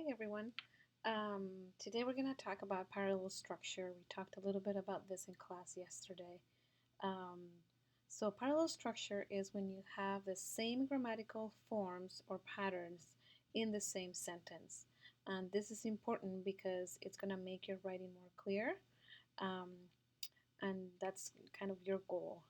Hi everyone. Today we're going to talk about parallel structure. We talked a little bit about this in class yesterday. Um, Parallel structure is when you have the same grammatical forms or patterns in the same sentence. And this is important because it's going to make your writing more clear. Um, and that's kind of your goal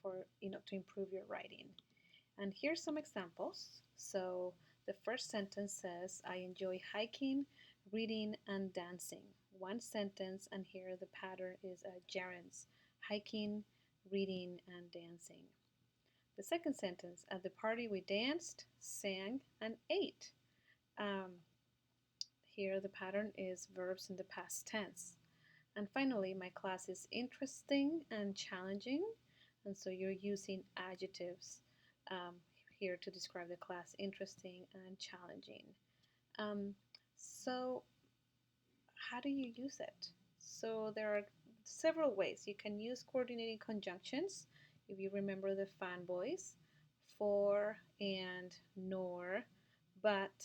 for to improve your writing. And here's some examples. So the first sentence says, I enjoy hiking, reading, and dancing. One sentence, and here the pattern is a gerunds, hiking, reading, and dancing. The second sentence, at the party we danced, sang, and ate. Um, Here the pattern is verbs in the past tense. And finally, my class is interesting and challenging. And so you're using adjectives um, here to describe the class, interesting and challenging. Um, so how do you use it? So there are several ways. You can use coordinating conjunctions. If you remember the fanboys, for and nor, but,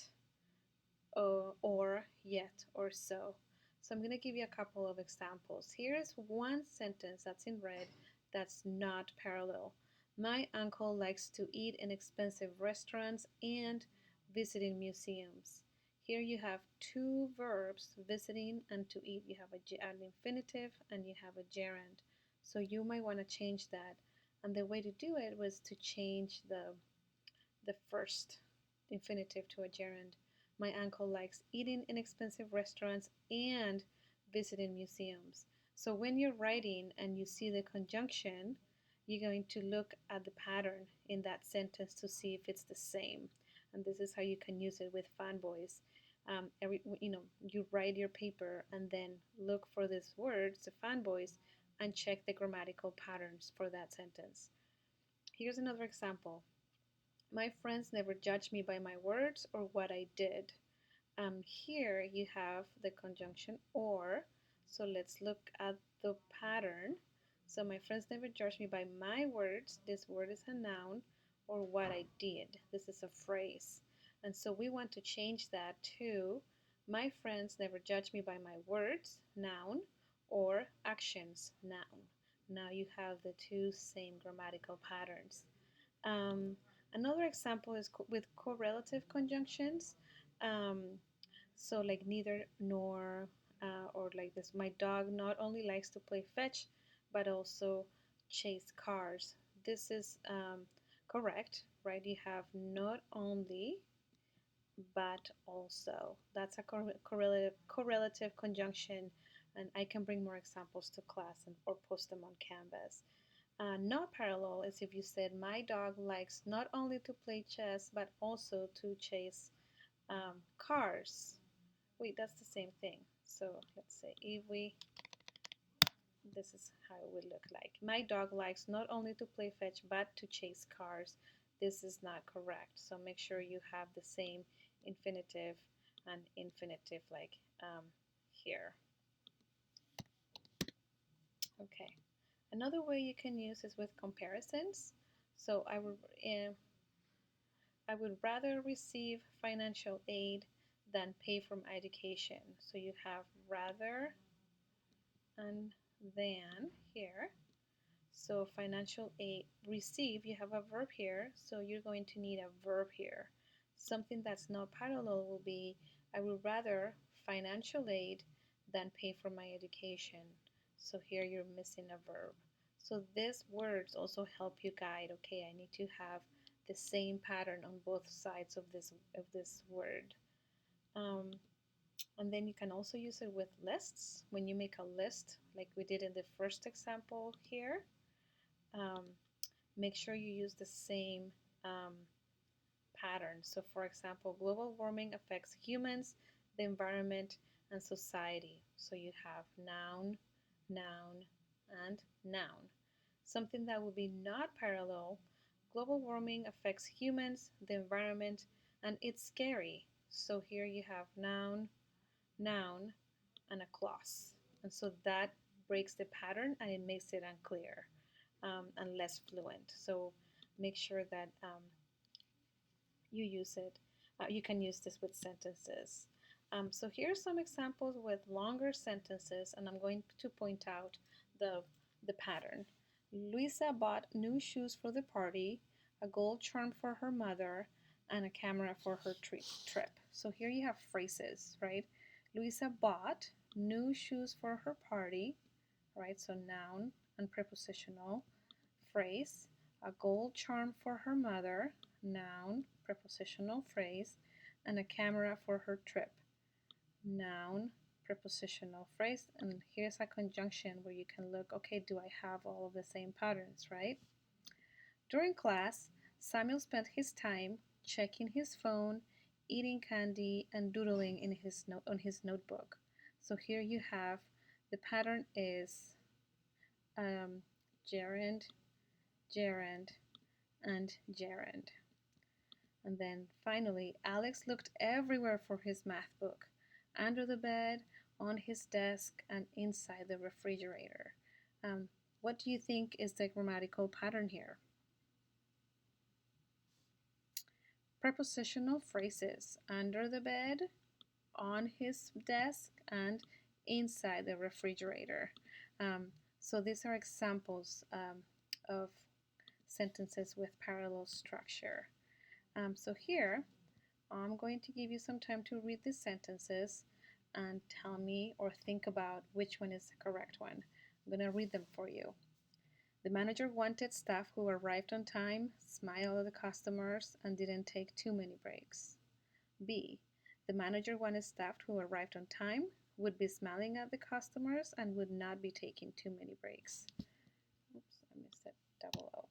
or, yet, or so. So I'm going to give you a couple of examples. Here's one sentence that's in red that's not parallel. My uncle likes to eat in expensive restaurants and visiting museums. Here you have two verbs, visiting and to eat. You have an infinitive and you have a gerund. So you might want to change that. And the way to do it was to change the first infinitive to a gerund. My uncle likes eating in expensive restaurants and visiting museums. So when you're writing and you see the conjunction, you're going to look at the pattern in that sentence to see if it's the same. And this is how you can use it with fanboys. You write your paper and then look for these words, the fanboys, and check the grammatical patterns for that sentence. Here's another example. My friends never judge me by my words or what I did. Here you have the conjunction or. So let's look at the pattern. So my friends never judge me by my words. This word is a noun, or what I did. This is a phrase. And so we want to change that to my friends never judge me by my words, noun, or actions, noun. Now you have the two same grammatical patterns. Um, Another example is with correlative conjunctions. Um, so like neither nor, or like this, my dog not only likes to play fetch, but also chase cars. This is correct, right? You have not only, but also. That's a correlative conjunction, and I can bring more examples to class or post them on Canvas. Not parallel is if you said, my dog likes not only to play chess, but also to chase cars. Wait, that's the same thing. So let's say if we, this is how it would look like. My dog likes not only to play fetch, but to chase cars. This is not correct. So make sure you have the same infinitive and infinitive like here. Okay. Another way you can use is with comparisons. So I would rather receive financial aid than pay for my education. So you have rather and than here. So financial aid, receive, you have a verb here, so you're going to need a verb here. Something that's not parallel will be, I would rather financial aid than pay for my education. So here you're missing a verb. So these words also help you guide, okay, I need to have the same pattern on both sides of this word. Um, and then you can also use it with lists. When you make a list, like we did in the first example here, um, make sure you use the same um, pattern. So for example, global warming affects humans, the environment, and society. So you have noun, noun, and noun. Something that would be not parallel, global warming affects humans, the environment, and it's scary. So here you have noun, noun, and a clause. And so that breaks the pattern and it makes it unclear and less fluent. So make sure that you use it. You can use this with sentences. So here's some examples with longer sentences, and I'm going to point out the pattern. Luisa bought new shoes for the party, a gold charm for her mother, and a camera for her trip. So here you have phrases, right? Luisa bought new shoes for her party, right? So noun and prepositional. Phrase, a gold charm for her mother, noun, prepositional phrase, and a camera for her trip, noun, prepositional phrase. And here's a conjunction where you can look, okay, do I have all of the same patterns, right? During class, Samuel spent his time checking his phone, eating candy, and doodling in on his notebook. So here you have the pattern is gerund, gerund, and gerund. And then finally, Alex looked everywhere for his math book, under the bed, on his desk, and inside the refrigerator. What do you think is the grammatical pattern here? Prepositional phrases, under the bed, on his desk, and inside the refrigerator. So these are examples of sentences with parallel structure. So here, I'm going to give you some time to read these sentences and tell me or think about which one is the correct one. I'm going to read them for you. The manager wanted staff who arrived on time, smiled at the customers, and didn't take too many breaks. B. The manager wanted staff who arrived on time, would be smiling at the customers, and would not be taking too many breaks. Oops, I missed it. Double O.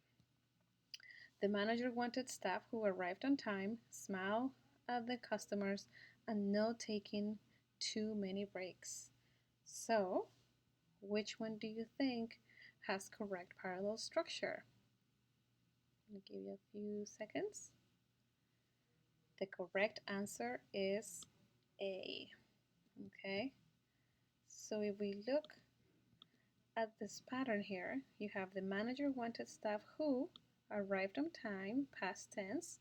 The manager wanted staff who arrived on time, smile at the customers, and not taking too many breaks. So, which one do you think has correct parallel structure? I'll give you a few seconds. The correct answer is A. Okay, so if we look at this pattern here, you have the manager wanted staff who arrived on time, past tense,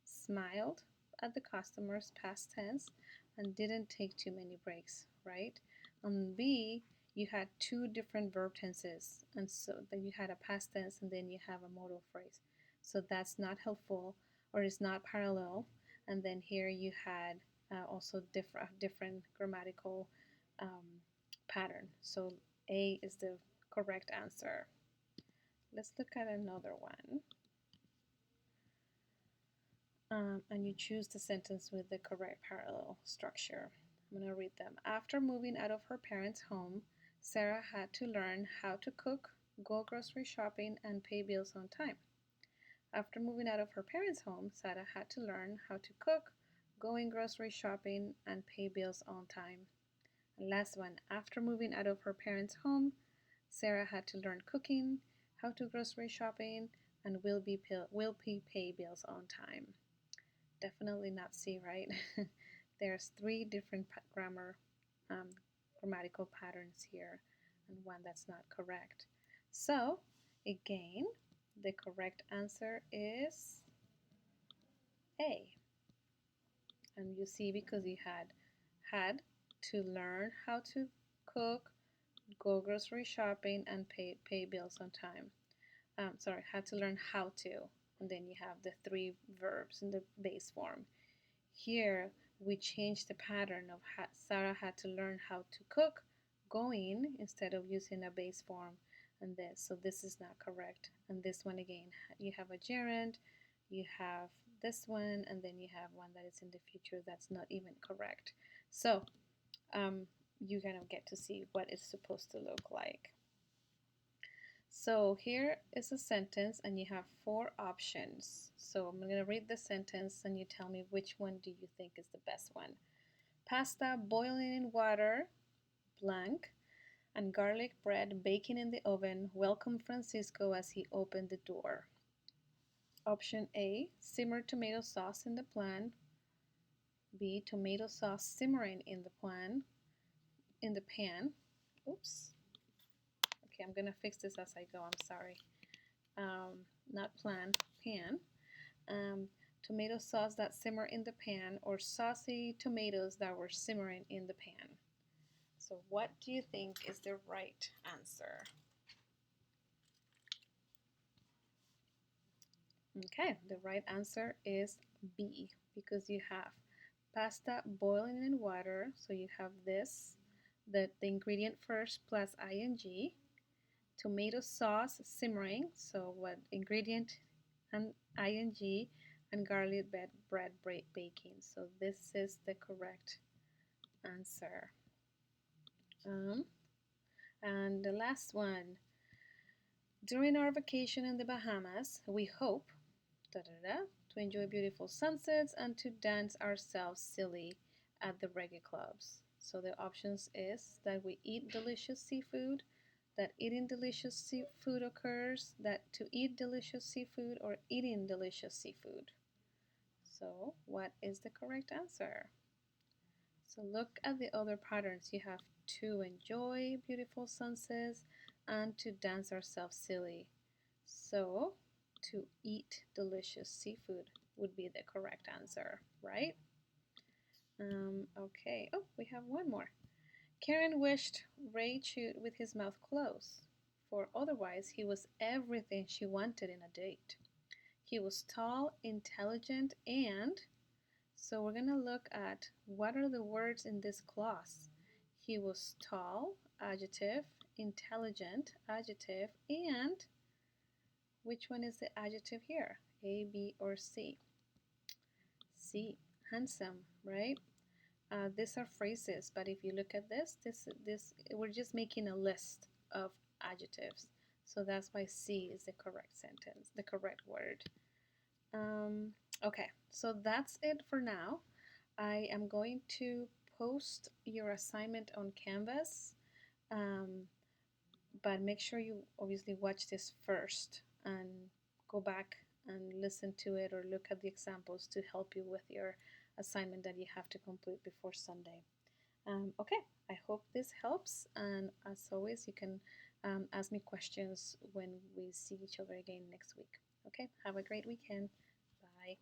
smiled at the customers, past tense, and didn't take too many breaks, right? On B, you had two different verb tenses, and so then you had a past tense and then you have a modal phrase. So that's not helpful or is not parallel. And then here you had also different grammatical pattern. So A is the correct answer. Let's look at another one. And you choose the sentence with the correct parallel structure. I'm going to read them. After moving out of her parents' home, Sarah had to learn how to cook, go grocery shopping, and pay bills on time. After moving out of her parents' home, Sarah had to learn how to cook, going grocery shopping, and pay bills on time. And last one, after moving out of her parents' home, Sarah had to learn cooking, how to grocery shopping, and will pay bills on time. Definitely not C, right? There's three different grammatical patterns here and one that's not correct. So, again, the correct answer is A. And you see, because you had to learn how to cook, go grocery shopping, and pay bills on time. Had to learn how to, and then you have the three verbs in the base form. Here, we change the pattern of Sarah had to learn how to cook, going, instead of using a base form, and this. So this is not correct. And this one again, you have a gerund, you have this one, and then you have one that is in the future that's not even correct. So you kind of get to see what it's supposed to look like. So here is a sentence and you have four options. So I'm going to read the sentence and you tell me which one do you think is the best one. Pasta boiling in water, blank, and garlic bread baking in the oven welcomed Francisco as he opened the door. Option A, simmered tomato sauce in the pan. B, tomato sauce simmering in the pan. Oops. Okay, I'm gonna fix this as I go. I'm sorry. Not pan. tomato sauce that simmer in the pan, or saucy tomatoes that were simmering in the pan. So what do you think is the right answer? Okay, the right answer is B, because you have pasta boiling in water, so you have this, the ingredient first plus ing, tomato sauce simmering, so what ingredient and ing, and garlic bread baking. So this is the correct answer. And the last one. During our vacation in the Bahamas, we hope da, da, da, to enjoy beautiful sunsets and to dance ourselves silly at the reggae clubs. So the options is that we eat delicious seafood, that eating delicious seafood occurs, that to eat delicious seafood, or eating delicious seafood. So what is the correct answer? So look at the other patterns. You have to enjoy beautiful sunsets and to dance ourselves silly. So to eat delicious seafood would be the correct answer, right? Okay. Oh, we have one more. Karen wished Ray chewed with his mouth closed, for otherwise he was everything she wanted in a date. He was tall, intelligent, and so we're going to look at what are the words in this clause. He was tall, adjective, intelligent, adjective, and which one is the adjective here? A, B, or C? C, handsome, right? These are phrases, but if you look at this, we're just making a list of adjectives. So that's why C is the correct sentence, the correct word. Okay, so that's it for now. I am going to post your assignment on Canvas, but make sure you obviously watch this first and go back and listen to it or look at the examples to help you with your assignment that you have to complete before Sunday. Okay, I hope this helps, and as always, you can ask me questions when we see each other again next week. Okay, have a great weekend. Bye.